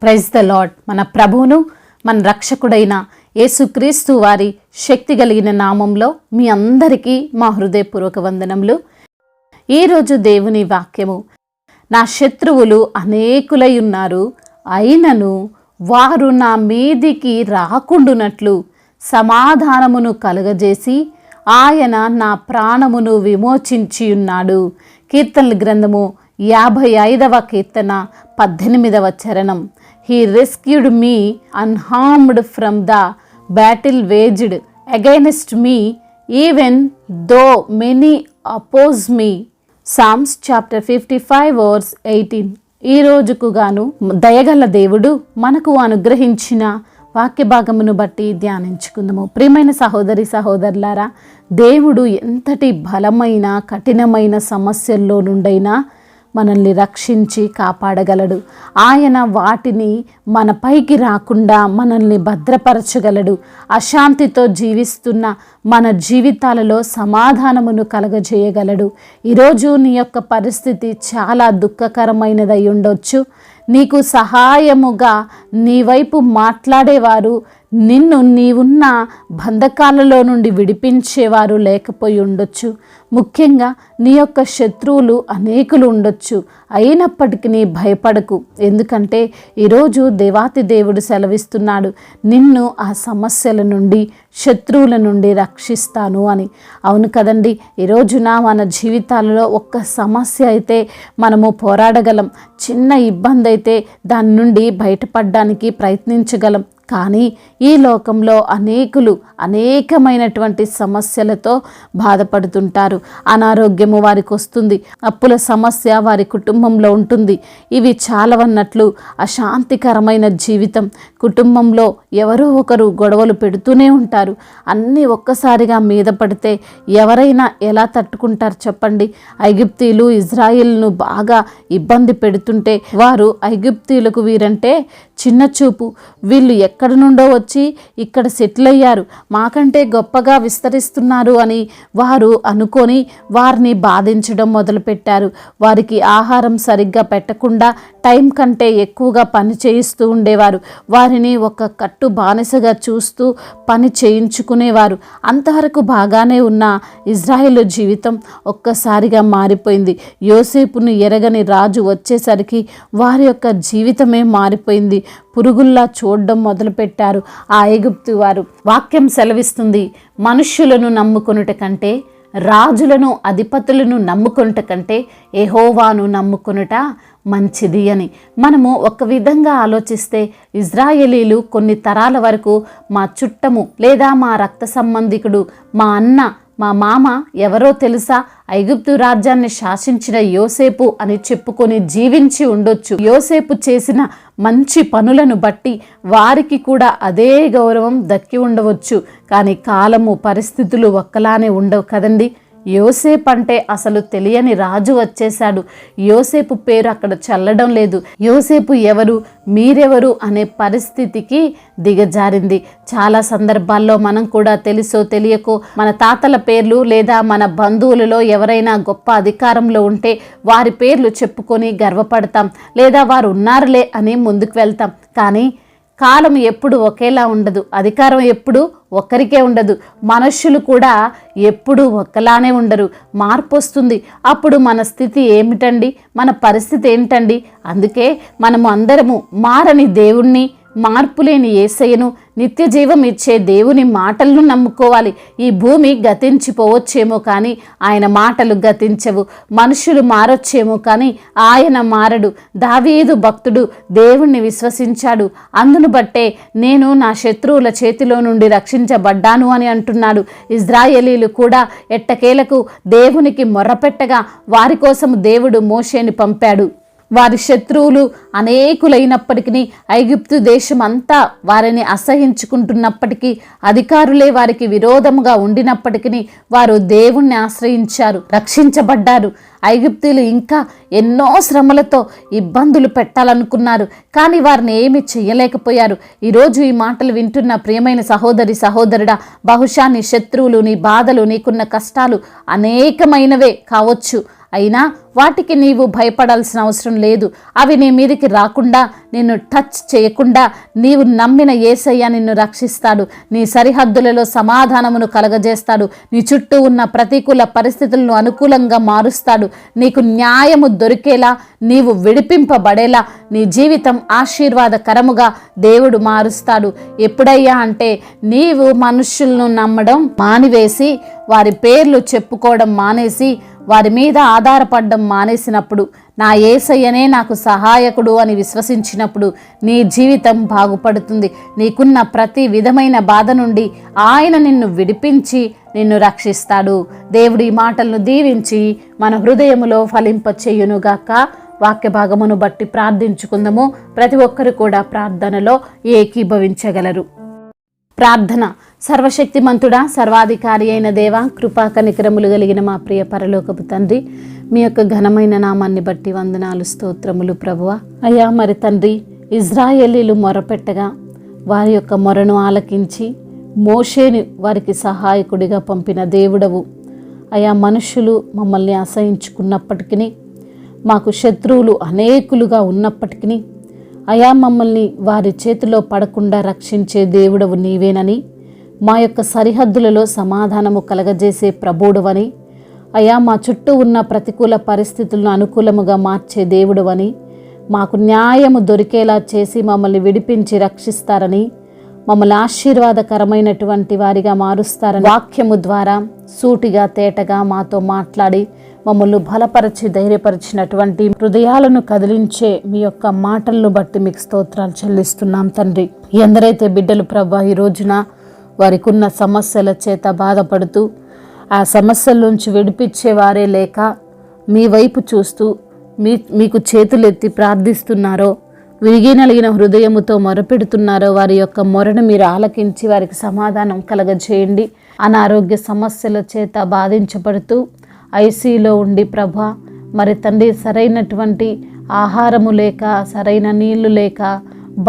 Praise the lord. మన ప్రభువును మన రక్షకుడైన యేసుక్రీస్తు వారి శక్తి కలిగిన నామంలో మీ అందరికీ మా హృదయపూర్వక వందనములు. ఈరోజు దేవుని వాక్యము, నా శత్రువులు అనేకులై ఉన్నారు, అయినను వారు నా మీదికి రాకుండునట్లు సమాధానమును కలుగజేసి ఆయన నా ప్రాణమును విమోచించి ఉన్నాడు. కీర్తనల గ్రంథము 55వ కీర్తన 18వ చరణం. He rescued me unharmed from the battle waged against me, even though many oppose me. Psalms chapter 55 verse 18. ఈ రోజుకు గాను దయగల దేవుడు మనకు అనుగ్రహించిన వాక్య భాగమును బట్టి ధ్యానించుకుందాము. ప్రియమైన సహోదరి సహోదరులారా, దేవుడు ఎంతటి బలమైన కఠినమైన సమస్యల్లో నుండైనా మనల్ని రక్షించి కాపాడగలడు. ఆయన వాటిని మన పైకి రాకుండా మనల్ని భద్రపరచగలడు. అశాంతితో జీవిస్తున్న మన జీవితాలలో సమాధానమును కలగజేయగలడు. ఈరోజు నీ యొక్క పరిస్థితి చాలా దుఃఖకరమైనదై ఉండొచ్చు. నీకు సహాయముగా నీ వైపు మాట్లాడేవారు, నిన్ను నీవున్న బంధకాలలో నుండి విడిపించేవారు లేకపోయి ఉండొచ్చు. ముఖ్యంగా నీ యొక్క శత్రువులు అనేకులు ఉండొచ్చు. అయినప్పటికీ నీ భయపడకు, ఎందుకంటే ఈరోజు దేవాతి దేవుడు సెలవిస్తున్నాడు, నిన్ను ఆ సమస్యల నుండి శత్రువుల నుండి రక్షిస్తాను అని. అవును కదండి, ఈరోజున మన జీవితాలలో ఒక్క సమస్య అయితే మనము పోరాడగలం, చిన్న ఇబ్బంది అయితే దాని నుండి బయటపడడానికి ప్రయత్నించగలం. కానీ ఈ లోకంలో అనేకమైనటువంటి సమస్యలతో బాధపడుతుంటారు. అనారోగ్యము వారికి వస్తుంది, అప్పుల సమస్య వారి కుటుంబంలో ఉంటుంది. ఇవి చాలవన్నట్లు అశాంతికరమైన జీవితం, కుటుంబంలో ఎవరో ఒకరు గొడవలు పెడుతూనే ఉంటారు. అన్నీ ఒక్కసారిగా మీద పడితే ఎవరైనా ఎలా తట్టుకుంటారు చెప్పండి? ఐగుప్తీయులు ఇజ్రాయిల్ను బాగా ఇబ్బంది పెడుతుంటే వారు ఐగుప్తీయులకు వీరంటే చిన్న చూపు. వీళ్ళు ఎక్కడి నుండో వచ్చి ఇక్కడ సెటిల్ అయ్యారు, మాకంటే గొప్పగా విస్తరిస్తున్నారు అని వారు అనుకొని వారిని బాధించడం మొదలుపెట్టారు. వారికి ఆహారం సరిగ్గా పెట్టకుండా టైం కంటే ఎక్కువగా పని చేయిస్తూ ఉండేవారు. వారిని ఒక కట్టు బానిసగా చూస్తూ పని చేయించుకునేవారు. అంతవరకు బాగానే ఉన్న ఇజ్రాయేలు జీవితం ఒక్కసారిగా మారిపోయింది. యోసేపును ఎరగని రాజు వచ్చేసరికి వారి యొక్క జీవితమే మారిపోయింది. పురుగుల్లా చూడడం మొదలుపెట్టారు ఆ ఐగుప్తు వారు. వాక్యం సెలవిస్తుంది, మనుష్యులను నమ్ముకొనుట కంటే, రాజులను అధిపతులను నమ్ముకొనుట కంటే యెహోవాను నమ్ముకొనుట మంచిది అని. మనము ఒక విధంగా ఆలోచిస్తే ఇజ్రాయేలీలు కొన్ని తరాల వరకు మా చుట్టము లేదా మా రక్త సంబంధికుడు, మా అన్న, మా మామ ఎవరో తెలుసా, ఐగుప్తు రాజ్యాన్ని శాసించిన యోసేపు అని చెప్పుకొని జీవించి ఉండొచ్చు. యోసేపు చేసిన మంచి పనులను బట్టి వారికి కూడా అదే గౌరవం దక్కి ఉండవచ్చు. కానీ కాలము పరిస్థితులు ఒక్కలానే ఉండవు కదండి. యోసేపు అంటే అసలు తెలియని రాజు వచ్చేశాడు. యోసేపు పేరు అక్కడ చల్లడం లేదు. యోసేపు ఎవరు, మీరెవరు అనే పరిస్థితికి దిగజారింది. చాలా సందర్భాల్లో మనం కూడా తెలుసో తెలియకో మన తాతల పేర్లు లేదా మన బంధువులలో ఎవరైనా గొప్ప అధికారంలో ఉంటే వారి పేర్లు చెప్పుకొని గర్వపడతాం, లేదా వారు ఉన్నారులే అని ముందుకు వెళ్తాం. కానీ కాలం ఎప్పుడు ఒకేలా ఉండదు, అధికారం ఎప్పుడు ఒక్కరికే ఉండదు, మనుష్యులు కూడా ఎప్పుడు ఒక్కలానే ఉండరు. మార్పు వస్తుంది. అప్పుడు మన స్థితి ఏమిటండి, మన పరిస్థితి ఏంటండి? అందుకే మనము అందరము మారని దేవుణ్ణి, మార్పులేని యేసయ్యను, నిత్య జీవం ఇచ్చే దేవుని మాటలను నమ్ముకోవాలి. ఈ భూమి గతించిపోవచ్చేమో కానీ ఆయన మాటలు గతించవు. మనుషులు మారొచ్చేమో కానీ ఆయన మారడు. దావీదు భక్తుడు దేవుణ్ణి విశ్వసించాడు, అందును బట్టే నేను నా శత్రువుల చేతిలో నుండి రక్షించబడ్డాను అని అంటున్నాడు. ఇజ్రాయేలీలు కూడా ఎట్టకేలకు దేవునికి మొర్రపెట్టగా వారి కోసం దేవుడు మోషేని పంపాడు. వారి శత్రువులు అనేకులైనప్పటికీ, ఐగుప్తు దేశం అంతా వారిని అసహించుకుంటున్నప్పటికీ, అధికారులే వారికి విరోధముగా ఉండినప్పటికీ వారు దేవుణ్ణి ఆశ్రయించారు, రక్షించబడ్డారు. ఐగుప్తీయులు ఇంకా ఎన్నో శ్రమలతో ఇబ్బందులు పెట్టాలనుకున్నారు, కానీ వారిని ఏమి చేయలేకపోయారు. ఈరోజు ఈ మాటలు వింటున్న ప్రియమైన సహోదరి సహోదరుడా, బహుశా నీ శత్రువులు, నీ బాధలు, నీకున్న కష్టాలు అనేకమైనవే కావచ్చు. అయినా వాటికి నీవు భయపడాల్సిన అవసరం లేదు. అవి నీ మీదకి రాకుండా, నిన్ను టచ్ చేయకుండా నీవు నమ్మిన యేసయ్య నిన్ను రక్షిస్తాడు. నీ సరిహద్దులలో సమాధానమును కలగజేస్తాడు. నీ చుట్టూ ఉన్న ప్రతికూల పరిస్థితులను అనుకూలంగా మారుస్తాడు. నీకు న్యాయము దొరికేలా, నీవు విడిపింపబడేలా నీ జీవితం ఆశీర్వాదకరముగా దేవుడు మారుస్తాడు. ఎప్పుడయ్యా అంటే నీవు మనుషులను నమ్మడం మానివేసి, వారి పేర్లు చెప్పుకోవడం మానేసి, వారి మీద ఆధారపడడం మానేసినప్పుడు, నా యేసయ్యనే నాకు సహాయకుడు అని విశ్వసించినప్పుడు నీ జీవితం బాగుపడుతుంది. నీకున్న ప్రతి విధమైన బాధ నుండి ఆయన నిన్ను విడిపించి నిన్ను రక్షిస్తాడు. దేవుడు ఈ మాటలను దీవించి మన హృదయములో ఫలింపచేయునుగాక. వాక్య భాగమును బట్టి ప్రార్థించుకుందాము. ప్రతి ఒక్కరు కూడా ప్రార్థనలో ఏకీభవించగలరు. ప్రార్థన. సర్వశక్తిమంతుడా, సర్వాధికారి అయిన దేవా, కృపా కనికరములు కలిగిన మా ప్రియ పరలోకపు తండ్రి, మీ యొక్క ఘనమైన నామాన్ని బట్టి వందనాలు, స్తోత్రములు ప్రభువా. అయ్యా, మరి తండ్రి, ఇజ్రాయేలీలు మొరపెట్టగా వారి యొక్క మొరను ఆలకించి మోషేని వారికి సహాయకుడిగా పంపిన దేవుడవు. అయ్యా, మనుషులు మమ్మల్ని అసహించుకున్నప్పటికీ, మాకు శత్రువులు అనేకులుగా ఉన్నప్పటికీ, అయా మమ్మల్ని వారి చేతిలో పడకుండా రక్షించే దేవుడవు నీవేనని, మా యొక్క సరిహద్దులలో సమాధానము కలగజేసే ప్రభువుడవని, అయా మా చుట్టూ ఉన్న ప్రతికూల పరిస్థితులను అనుకూలముగా మార్చే దేవుడవని, మాకు న్యాయము దొరికేలా చేసి మమ్మల్ని విడిపించి రక్షిస్తారని, మమ్మల్ని ఆశీర్వాదకరమైనటువంటి వారిగా మారుస్తారని వాక్యము ద్వారా సూటిగా తేటగా మాతో మాట్లాడి మమ్మల్ని బలపరిచి ధైర్యపరిచినటువంటి హృదయాలను కదిలించే మీ యొక్క మాటలను బట్టి మీకు స్తోత్రాలు చెల్లిస్తున్నాం తండ్రి. ఎందరైతే బిడ్డలు ప్రభా ఈ రోజున వారికి ఉన్న సమస్యల చేత బాధపడుతూ ఆ సమస్యల నుంచి విడిపించేవారే లేక మీ వైపు చూస్తూ మీకు చేతులెత్తి ప్రార్థిస్తున్నారో, విరిగి నలిగిన హృదయముతో మొరపెడుతున్నారో, వారి యొక్క మొరను మీరు ఆలకించి వారికి సమాధానం కలగజేయండి. అనారోగ్య సమస్యల చేత బాధించబడుతూ ఐసీలో ఉండి ప్రభా, మరి తండ్రి సరైనటువంటి ఆహారము లేక, సరైన నీళ్లు లేక,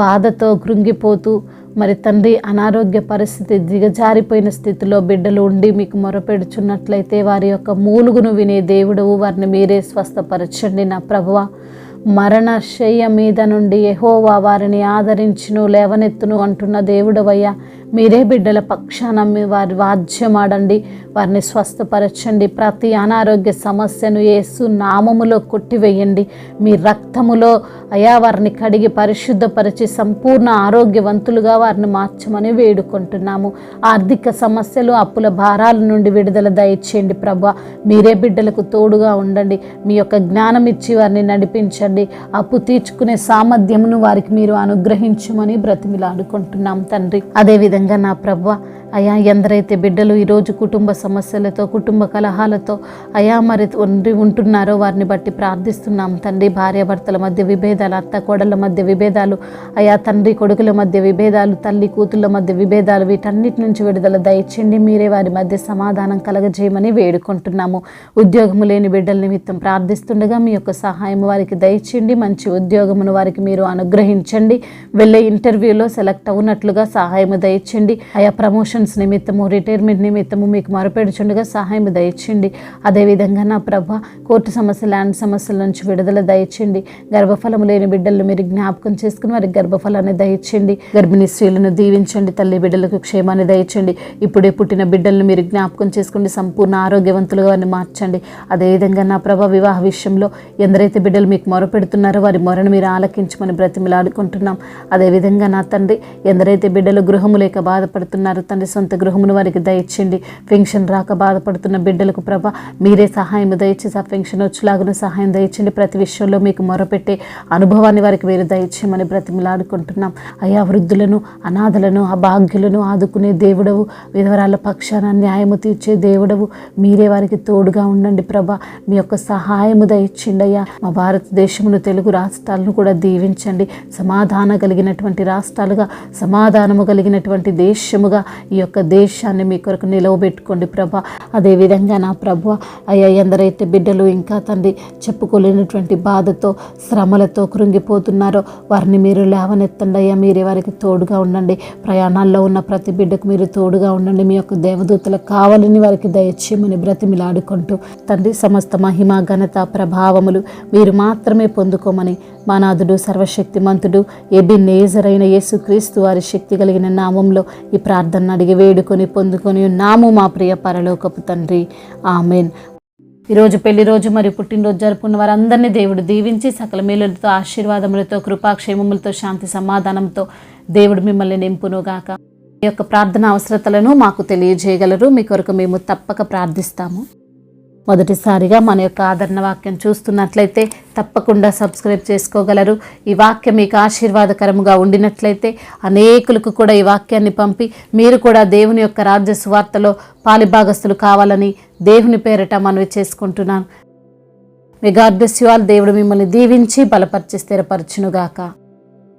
బాధతో కృంగిపోతూ, మరి తండ్రి అనారోగ్య పరిస్థితి దిగజారిపోయిన స్థితిలో బిడ్డలు ఉండి మీకు మొరపెడుచున్నట్లయితే వారి యొక్క మూలుగును వినే దేవుడవు, వారిని మీరే స్వస్థపరచండి నా ప్రభువా. మరణ శయ్య మీద నుండి యెహోవా వారిని ఆదరించును, లేవనెత్తును అంటున్న దేవుడవయ్యా, మీరే బిడ్డల పక్షాన వారి వాద్యమాడండి, వారిని స్వస్థపరచండి. ప్రతి అనారోగ్య సమస్యను యేసు నామములో కొట్టివేయండి. మీ రక్తములో అయా వారిని కడిగి పరిశుద్ధపరిచి సంపూర్ణ ఆరోగ్యవంతులుగా వారిని మార్చమని వేడుకుంటున్నాము. ఆర్థిక సమస్యలు, అప్పుల భారాల నుండి విడుదల దయచేయండి ప్రభా. మీరే బిడ్డలకు తోడుగా ఉండండి. మీ యొక్క జ్ఞానం ఇచ్చి వారిని నడిపించండి. అప్పు తీర్చుకునే సామర్థ్యమును వారికి మీరు అనుగ్రహించమని బ్రతిమిలాడుకుంటున్నాం తండ్రి. అదేవిధంగా నా ప్రభువా, అయా ఎందరైతే బిడ్డలు ఈరోజు కుటుంబ సమస్యలతో, కుటుంబ కలహాలతో అయా మరి ఉంటున్నారో వారిని బట్టి ప్రార్థిస్తున్నాం తండ్రి. భార్యాభర్తల మధ్య విభేదాలు, అత్త కోడళ్ళ మధ్య విభేదాలు, అయా తండ్రి కొడుకుల మధ్య విభేదాలు, తల్లి కూతుళ్ళ మధ్య విభేదాలు, వీటన్నిటి నుంచి విడుదల దయచేయండి. మీరే వారి మధ్య సమాధానం కలగజేయమని వేడుకుంటున్నాము. ఉద్యోగము లేని బిడ్డల నిమిత్తం ప్రార్థిస్తుండగా మీ యొక్క సహాయం వారికి దయచేయండి. మంచి ఉద్యోగమును వారికి మీరు అనుగ్రహించండి. వెళ్ళే ఇంటర్వ్యూలో సెలెక్ట్ అవునట్లుగా సహాయము దయచేయండి. అయా ప్రమోషన్స్ నిమిత్తము, రిటైర్మెంట్ నిమిత్తము మీకు మొరపెడుచుండగా సహాయం దయచేయండి. అదేవిధంగా నా ప్రభా, కోర్టు సమస్య, ల్యాండ్ సమస్యల నుంచి విడుదల దయచేయండి. గర్భఫలము లేని బిడ్డలను మీరు జ్ఞాపకం చేసుకుని వారికి గర్భఫలాన్ని దయచేయండి. గర్భిణీ స్త్రీలను దీవించండి. తల్లి బిడ్డలకు క్షేమాన్ని దయచేయండి. ఇప్పుడే పుట్టిన బిడ్డలను మీరు జ్ఞాపకం చేసుకుని సంపూర్ణ ఆరోగ్యవంతులుగా వారిని మార్చండి. అదేవిధంగా నా ప్రభా, వివాహ విషయంలో ఎందరైతే బిడ్డలు మీకు మొరపెడుతున్నారో వారి మొరను మీరు ఆలకించమని బ్రతిమిలాడుకుంటున్నాం. అదేవిధంగా నా తండ్రి, ఎందరైతే బిడ్డలు గృహము లేక బాధపడుతున్నారో తండ్రి, సొంత గృహమును వారికి దయచేయండి. పెన్షన్ రాక బాధపడుతున్న బిడ్డలకు ప్రభా మీరే సహాయం దయచేసి ఆ పెన్షన్ వచ్చేలాగా సహాయం దయచేయండి. ప్రతి విషయంలో మీకు మొరపెట్టే అనుభవాన్ని వారికి మీరు దయచేయమని బ్రతిమిలాడుకుంటున్నాం. అయా వృద్ధులను, అనాథలను, అభాగ్యులను ఆదుకునే దేవుడవు, విధవరాల పక్షాన న్యాయము తీర్చే దేవుడవు, మీరే వారికి తోడుగా ఉండండి ప్రభా. మీ యొక్క సహాయము దయచేయండి అయ్యా. మా భారతదేశమును, తెలుగు రాష్ట్రాలను కూడా దీవించండి. సమాధానం కలిగినటువంటి రాష్ట్రాలుగా, సమాధానము కలిగినటువంటి దేశముగా ఈ యొక్క దేశాన్ని మీ కొరకు నిలవబెట్టుకోండి ప్రభా. అదేవిధంగా నా ప్రభు అయ్యా, ఎందరైతే బిడ్డలు ఇంకా తండ్రి చెప్పుకోలేనటువంటి బాధతో శ్రమలతో కృంగిపోతున్నారో వారిని మీరు లేవనెత్తండి అయ్యా. మీరే వారికి తోడుగా ఉండండి. ప్రయాణాల్లో ఉన్న ప్రతి బిడ్డకు మీరు తోడుగా ఉండండి. మీ యొక్క దేవదూతలకు కావాలని వారికి దయచేయమని బ్రతిమిలాడుకుంటూ తండ్రి సమస్త మహిమ ఘనత ప్రభావములు మీరు మాత్రమే పొందుకోమని మా నాథుడు సర్వశక్తిమంతుడు ఎబెనేజర్ అయిన యేసుక్రీస్తు వారి శక్తి కలిగిన నామంలో ఈ ప్రార్థన అడిగి వేడుకొని పొందుకొని ఉన్నాము మా ప్రియ పరలోకపు తండ్రి. ఆమెన్. ఈరోజు పెళ్లి రోజు మరియు పుట్టినరోజు జరుపుకున్న వారందరినీ దేవుడు దీవించి సకల మేలులతో ఆశీర్వాదములతో కృపాక్షేమములతో శాంతి సమాధానంతో దేవుడు మిమ్మల్ని నింపునుగాక. ఈ యొక్క ప్రార్థన అవసరతలను మాకు తెలియజేయగలరు. మీ కొరకు మేము తప్పక ప్రార్థిస్తాము. మొదటిసారిగా మన యొక్క ఆదరణ వాక్యం చూస్తున్నట్లయితే తప్పకుండా సబ్స్క్రైబ్ చేసుకోగలరు. ఈ వాక్యం మీకు ఆశీర్వాదకరముగా ఉండినట్లయితే అనేకులకు కూడా ఈ వాక్యాన్ని పంపి మీరు కూడా దేవుని యొక్క రాజ్య సువార్తలో పాలిభాగస్తులు కావాలని దేవుని పేరట మనవి చేసుకుంటున్నాను. May God bless you all. దేవుడు మిమ్మల్ని దీవించి బలపరిచి స్థిరపరచునుగాక.